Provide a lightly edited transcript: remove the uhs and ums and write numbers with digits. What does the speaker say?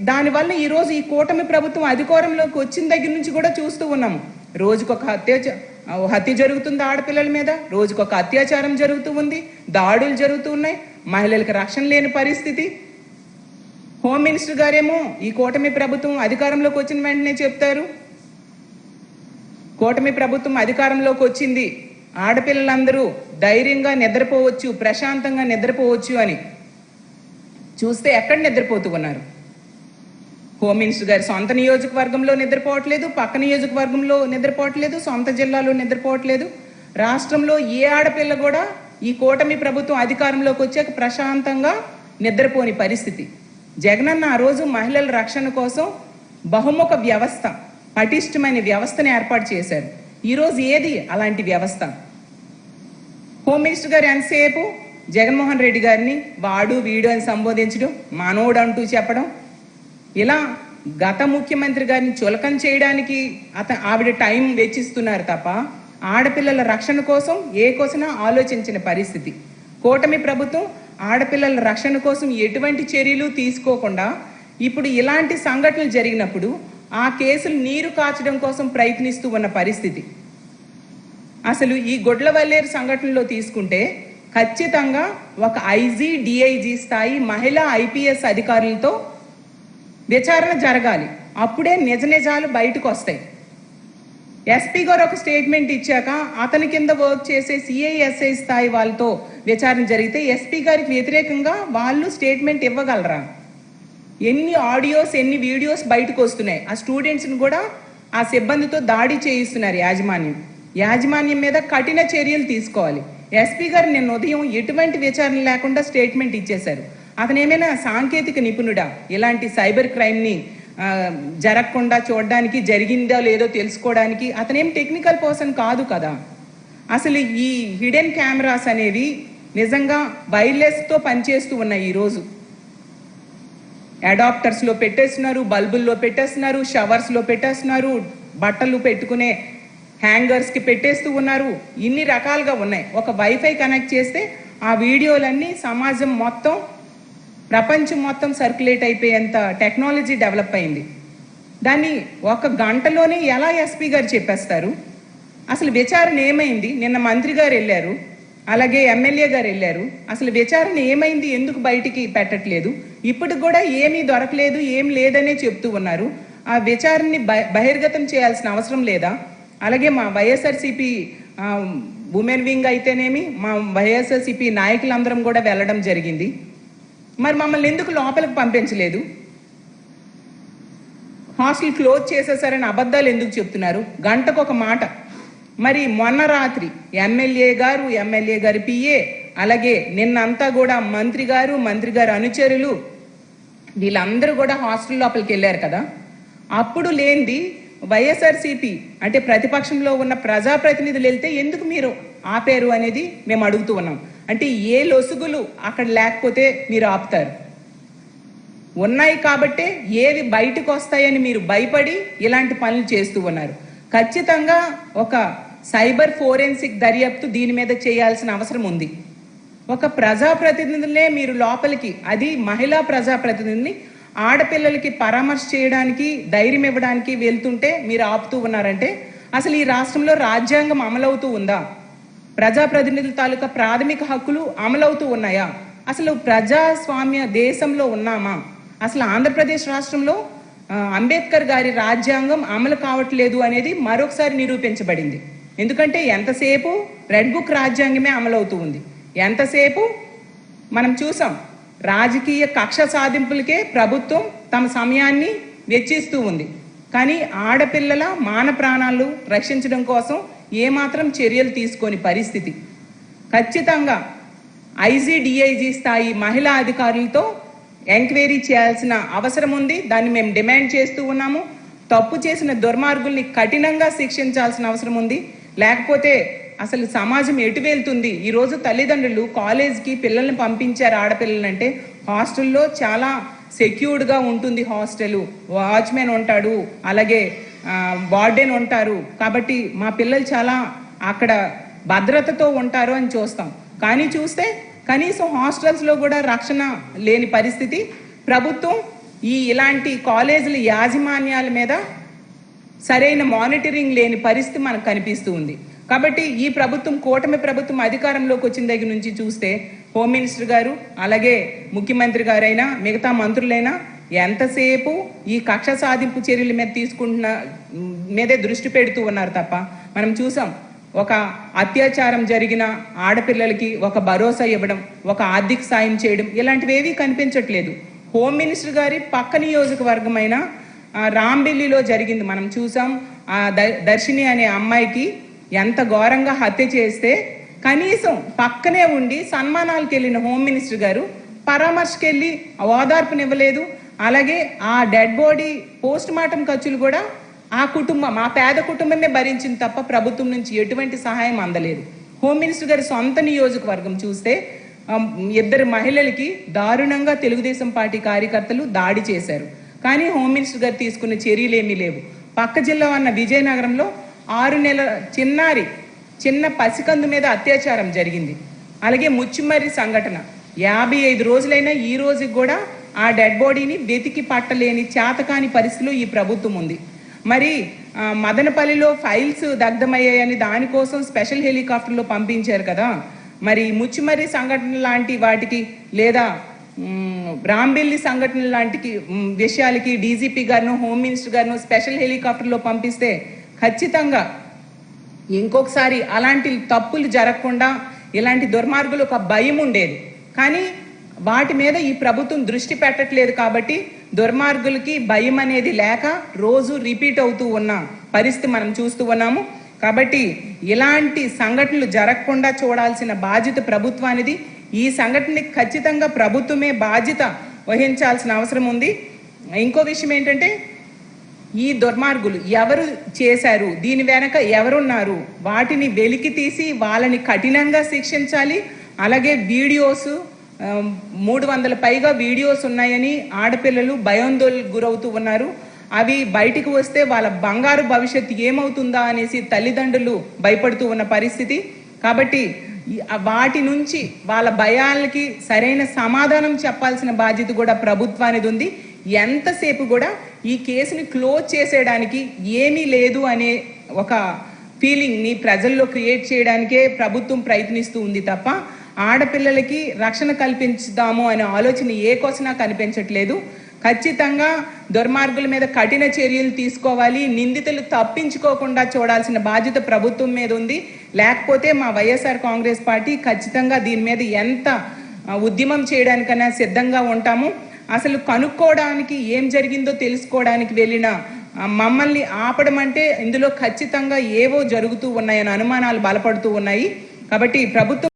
దానివల్ల ఈరోజు ఈ కూటమి ప్రభుత్వం అధికారంలోకి వచ్చిన దగ్గర నుంచి కూడా చూస్తూ ఉన్నాము. రోజుకొక హత్య జరుగుతుంది ఆడపిల్లల మీద, రోజుకొక అత్యాచారం జరుగుతూ ఉంది, దాడులు జరుగుతూ ఉన్నాయి, మహిళలకు రక్షణ లేని పరిస్థితి. హోమ్ మినిస్టర్ గారేమో ఈ కూటమి ప్రభుత్వం అధికారంలోకి వచ్చిన వెంటనే చెప్తారు, కూటమి ప్రభుత్వం అధికారంలోకి వచ్చింది, ఆడపిల్లలందరూ ధైర్యంగా నిద్రపోవచ్చు, ప్రశాంతంగా నిద్రపోవచ్చు అని. చూస్తే ఎక్కడ నిద్రపోతూ ఉన్నారు? హోమ్ మినిస్టర్ గారు సొంత నియోజకవర్గంలో నిద్రపోవట్లేదు, పక్క నియోజకవర్గంలో నిద్రపోవట్లేదు, సొంత జిల్లాలో నిద్రపోవట్లేదు. రాష్ట్రంలో ఏ ఆడపిల్ల కూడా ఈ కూటమి ప్రభుత్వం అధికారంలోకి వచ్చాక ప్రశాంతంగా నిద్రపోని పరిస్థితి. జగనన్న ఆ రోజు మహిళల రక్షణ కోసం బహుముఖ వ్యవస్థ, పటిష్టమైన వ్యవస్థను ఏర్పాటు చేశారు. ఈరోజు ఏది అలాంటి వ్యవస్థ? హోమ్ మినిస్టర్ గారు ఎంతసేపు జగన్మోహన్ రెడ్డి గారిని వాడు వీడు అని సంబోధించడం, మనోడు అంటూ చెప్పడం, ఇలా గత ముఖ్యమంత్రి గారిని చులకన చేయడానికి ఆవిడ టైం వెచ్చిస్తున్నారు తప్ప ఆడపిల్లల రక్షణ కోసం ఏ కోసమైనా ఆలోచించిన పరిస్థితి. కూటమి ప్రభుత్వం ఆడపిల్లల రక్షణ కోసం ఎటువంటి చర్యలు తీసుకోకుండా ఇప్పుడు ఇలాంటి సంఘటనలు జరిగినప్పుడు ఆ కేసులు నీరు కాచడం కోసం ప్రయత్నిస్తూ ఉన్న పరిస్థితి. అసలు ఈ గొడ్లవల్లేరు సంఘటనలో తీసుకుంటే ఖచ్చితంగా ఒక ఐజీ, డిఐజీ స్థాయి మహిళా ఐపీఎస్ అధికారులతో విచారణ జరగాలి. అప్పుడే నిజ నిజాలు బయటకు వస్తాయి. ఎస్పీ గారు ఒక స్టేట్మెంట్ ఇచ్చాక అతని కింద వర్క్ చేసే సిఐఎస్ఐ స్థాయి వాళ్ళతో విచారణ జరిగితే ఎస్పీ గారికి వ్యతిరేకంగా వాళ్ళు స్టేట్మెంట్ ఇవ్వగలరా? ఎన్ని ఆడియోస్, ఎన్ని వీడియోస్ బయటకు వస్తున్నాయి. ఆ స్టూడెంట్స్ని కూడా ఆ సిబ్బందితో దాడి చేయిస్తున్నారు యాజమాన్యం మీద కఠిన చర్యలు తీసుకోవాలి. ఎస్పీ గారు నిన్న ఉదయం ఎటువంటి విచారణ లేకుండా స్టేట్మెంట్ ఇచ్చేశారు. అతను ఏమైనా సాంకేతిక నిపుణుడా? ఇలాంటి సైబర్ క్రైమ్ని జరగకుండా చూడడానికి, జరిగిందో లేదో తెలుసుకోవడానికి అతనేం టెక్నికల్ పర్సన్ కాదు కదా. అసలు ఈ హిడెన్ కెమెరాస్ అనేవి నిజంగా వైర్లెస్తో పనిచేస్తూ ఉన్నాయి. ఈరోజు అడాప్టర్స్లో పెట్టేస్తున్నారు, బల్బుల్లో పెట్టేస్తున్నారు, షవర్స్లో పెట్టేస్తున్నారు, బట్టలు పెట్టుకునే హ్యాంగర్స్కి పెట్టేస్తూ ఉన్నారు. ఇన్ని రకాలుగా ఉన్నాయి. ఒక వైఫై కనెక్ట్ చేస్తే ఆ వీడియోలన్నీ సమాజం మొత్తం, ప్రపంచం మొత్తం సర్క్యులేట్ అయిపోయేంత టెక్నాలజీ డెవలప్ అయింది. దాన్ని ఒక గంటలోనే ఎలా ఎస్పీ గారు చెప్పేస్తారు? అసలు విచారణ ఏమైంది? నిన్న మంత్రి గారు వెళ్ళారు, అలాగే ఎమ్మెల్యే గారు వెళ్ళారు. అసలు విచారణ ఏమైంది? ఎందుకు బయటికి పెట్టట్లేదు? ఇప్పటికి కూడా ఏమీ దొరకలేదు, ఏం లేదనే చెప్తూ ఉన్నారు. ఆ విచారణని బహిర్గతం చేయాల్సిన అవసరం లేదా? అలాగే మా వైఎస్ఆర్సీపీ ఉమెన్ వింగ్ అయితేనేమి, మా వైఎస్ఆర్సీపీ నాయకులందరం కూడా వెళ్ళడం జరిగింది. మరి మమ్మల్ని ఎందుకు లోపలికి పంపించలేదు? హాస్టల్ క్లోజ్ చేసేసారని అబద్ధాలు ఎందుకు చెప్తున్నారు? గంటకు ఒక మాట. మరి మొన్న రాత్రి ఎమ్మెల్యే గారి పిఏ, అలాగే నిన్నంతా కూడా మంత్రి గారు అనుచరులు వీళ్ళందరూ కూడా హాస్టల్ లోపలికి వెళ్ళారు కదా. అప్పుడు లేనిది వైఎస్ఆర్సీపీ అంటే ప్రతిపక్షంలో ఉన్న ప్రజాప్రతినిధులు వెళ్తే ఎందుకు మీరు ఆపారు అనేది మేము అడుగుతూ ఉన్నాం. అంటే ఏ లొసుగులు అక్కడ లేకపోతే మీరు ఆపుతారు? ఉన్నాయి కాబట్టే ఏవి బయటకు వస్తాయని మీరు భయపడి ఇలాంటి పనులు చేస్తూ ఉన్నారు. ఖచ్చితంగా ఒక సైబర్ ఫోరెన్సిక్ దర్యాప్తు దీని మీద చేయాల్సిన అవసరం ఉంది. ఒక ప్రజాప్రతినిధులనే మీరు లోపలికి, అది మహిళా ప్రజాప్రతినిధిని ఆడపిల్లలకి పరామర్శ చేయడానికి, ధైర్యం ఇవ్వడానికి వెళ్తుంటే మీరు ఆపుతూ ఉన్నారంటే అసలు ఈ రాష్ట్రంలో రాజ్యాంగం అమలవుతూ ఉందా? ప్రజాప్రతినిధుల తాలూకా ప్రాథమిక హక్కులు అమలవుతూ ఉన్నాయా? అసలు ప్రజాస్వామ్య దేశంలో ఉన్నామా? అసలు ఆంధ్రప్రదేశ్ రాష్ట్రంలో అంబేద్కర్ గారి రాజ్యాంగం అమలు కావట్లేదు అనేది మరొకసారి నిరూపించబడింది. ఎందుకంటే ఎంతసేపు రెడ్ బుక్ రాజ్యాంగమే అమలవుతూ ఉంది. ఎంతసేపు మనం చూసాం, రాజకీయ కక్ష సాధింపులకే ప్రభుత్వం తమ సమయాన్ని వెచ్చిస్తూ ఉంది. కానీ ఆడపిల్లల మాన ప్రాణాలు రక్షించడం కోసం ఏమాత్రం చర్యలు తీసుకోని పరిస్థితి. ఖచ్చితంగా ఐజీ, డిఐజీ స్థాయి మహిళా అధికారులతో ఎంక్వైరీ చేయాల్సిన అవసరం ఉంది. దాన్ని మేము డిమాండ్ చేస్తూ ఉన్నాము. తప్పు చేసిన దుర్మార్గుల్ని కఠినంగా శిక్షించాల్సిన అవసరం ఉంది. లేకపోతే అసలు సమాజం ఎటు వెళ్తుంది? ఈరోజు తల్లిదండ్రులు కాలేజ్కి పిల్లల్ని పంపించారు ఆడపిల్లలంటే, హాస్టల్లో చాలా సెక్యూర్డ్గా ఉంటుంది. హాస్టల్ వాచ్మెన్ ఉంటాడు, అలాగే వార్డెన్ ఉంటారు, కాబట్టి మా పిల్లలు చాలా అక్కడ భద్రతతో ఉంటారు అని చూస్తాం. కానీ చూస్తే కనీసం హాస్టల్స్లో కూడా రక్షణ లేని పరిస్థితి. ప్రభుత్వం ఇలాంటి కాలేజీల యాజమాన్యాల మీద సరైన మానిటరింగ్ లేని పరిస్థితి మనకు కనిపిస్తూ ఉంది. కాబట్టి ఈ ప్రభుత్వం, కూటమి ప్రభుత్వం అధికారంలోకి వచ్చిన దగ్గర నుంచి చూస్తే హోమ్ మినిస్టర్ గారు అలాగే ముఖ్యమంత్రి గారైనా మిగతా మంత్రులైనా ఎంతసేపు ఈ కక్ష సాధింపు చర్యల మీద మీదే దృష్టి పెడుతూ ఉన్నారు తప్ప, మనం చూసాం ఒక అత్యాచారం జరిగిన ఆడపిల్లలకి ఒక భరోసా ఇవ్వడం, ఒక ఆర్థిక సాయం చేయడం ఇలాంటివి ఏవీ కనిపించట్లేదు. హోమ్ మినిస్టర్ గారి పక్క నియోజకవర్గమైన రాంబెల్లిలో జరిగింది మనం చూసాం. దర్శిని అనే అమ్మాయికి ఎంత ఘోరంగా హత్య చేస్తే కనీసం పక్కనే ఉండి సన్మానాలకు వెళ్ళిన హోమ్ మినిస్టర్ గారు పరామర్శకు వెళ్ళి ఓదార్పునివ్వలేదు. అలాగే ఆ డెడ్ బాడీ పోస్ట్ మార్టం ఖర్చులు కూడా ఆ పేద కుటుంబమే భరించింది తప్ప ప్రభుత్వం నుంచి ఎటువంటి సహాయం అందలేదు. హోమ్ మినిస్టర్ గారి సొంత నియోజకవర్గం చూస్తే 2 మహిళలకి దారుణంగా తెలుగుదేశం పార్టీ కార్యకర్తలు దాడి చేశారు. కానీ హోమ్ మినిస్టర్ గారు తీసుకున్న చర్యలు ఏమీ లేవు. పక్క జిల్లా ఉన్న విజయనగరంలో 6 నెలల చిన్న పసికందు మీద అత్యాచారం జరిగింది. అలాగే ముచ్చిమర్రి సంఘటన 55 రోజులైనా ఈ రోజుకి కూడా ఆ డెడ్ బాడీని వెతికి పట్టలేని చేతకాని పరిస్థితిలో ఈ ప్రభుత్వం ఉంది. మరి మదనపల్లిలో ఫైల్స్ దగ్ధమయ్యాయని దానికోసం స్పెషల్ హెలికాప్టర్లో పంపించారు కదా. మరి ముచ్చిమర్రి సంఘటన లాంటి వాటికి లేదా రాంబెల్లి సంఘటన లాంటి విషయాలకి డీజీపీ గారిను, హోమ్ మినిస్టర్ గారిను స్పెషల్ హెలికాప్టర్లో పంపిస్తే ఖచ్చితంగా ఇంకొకసారి అలాంటి తప్పులు జరగకుండా ఇలాంటి దుర్మార్గులు ఒక భయం ఉండేది. కానీ వాటి మీద ఈ ప్రభుత్వం దృష్టి పెట్టట్లేదు కాబట్టి దుర్మార్గులకి భయం అనేది లేక రోజు రిపీట్ అవుతూ ఉన్న పరిస్థితి మనం చూస్తూ ఉన్నాము. కాబట్టి ఇలాంటి సంఘటనలు జరగకుండా చూడాల్సిన బాధ్యత ప్రభుత్వానిది. ఈ సంఘటనకి ఖచ్చితంగా ప్రభుత్వమే బాధ్యత వహించాల్సిన అవసరం ఉంది. ఇంకో విషయం ఏంటంటే ఈ దుర్మార్గులు ఎవరు చేశారు, దీని వెనక ఎవరున్నారు, వాటిని వెలికి తీసి వాళ్ళని కఠినంగా శిక్షించాలి. అలాగే వీడియోస్ 300 పైగా వీడియోస్ ఉన్నాయని ఆడపిల్లలు భయాందోళనకు గురవుతూ ఉన్నారు. అవి బయటికి వస్తే వాళ్ళ బంగారు భవిష్యత్తు ఏమవుతుందా అనేసి తల్లిదండ్రులు భయపడుతూ ఉన్న పరిస్థితి. కాబట్టి వాటి నుంచి వాళ్ళ భయాలకి సరైన సమాధానం చెప్పాల్సిన బాధ్యత కూడా ప్రభుత్వానికి ఉంది. ఎంతసేపు కూడా ఈ కేసుని క్లోజ్ చేసేయడానికి ఏమీ లేదు అనే ఒక ఫీలింగ్ని ప్రజల్లో క్రియేట్ చేయడానికే ప్రభుత్వం ప్రయత్నిస్తూ ఉంది తప్ప ఆడపిల్లలకి రక్షణ కల్పించుదాము అనే ఆలోచన ఏ కోసనా కనిపించట్లేదు. ఖచ్చితంగా దుర్మార్గుల మీద కఠిన చర్యలు తీసుకోవాలి. నిందితులు తప్పించుకోకుండా చూడాల్సిన బాధ్యత ప్రభుత్వం మీద ఉంది. లేకపోతే మా వైఎస్ఆర్ కాంగ్రెస్ పార్టీ ఖచ్చితంగా దీని మీద ఎంత ఉద్యమం చేయడానికైనా సిద్ధంగా ఉంటాము. అసలు కనుక్కోవడానికి ఏం జరిగిందో తెలుసుకోవడానికి వెళ్ళిన మమ్మల్ని ఆపడం అంటే ఇందులో ఖచ్చితంగా ఏవో జరుగుతూ ఉన్నాయని అనుమానాలు బలపడుతూ ఉన్నాయి. కాబట్టి ప్రభుత్వం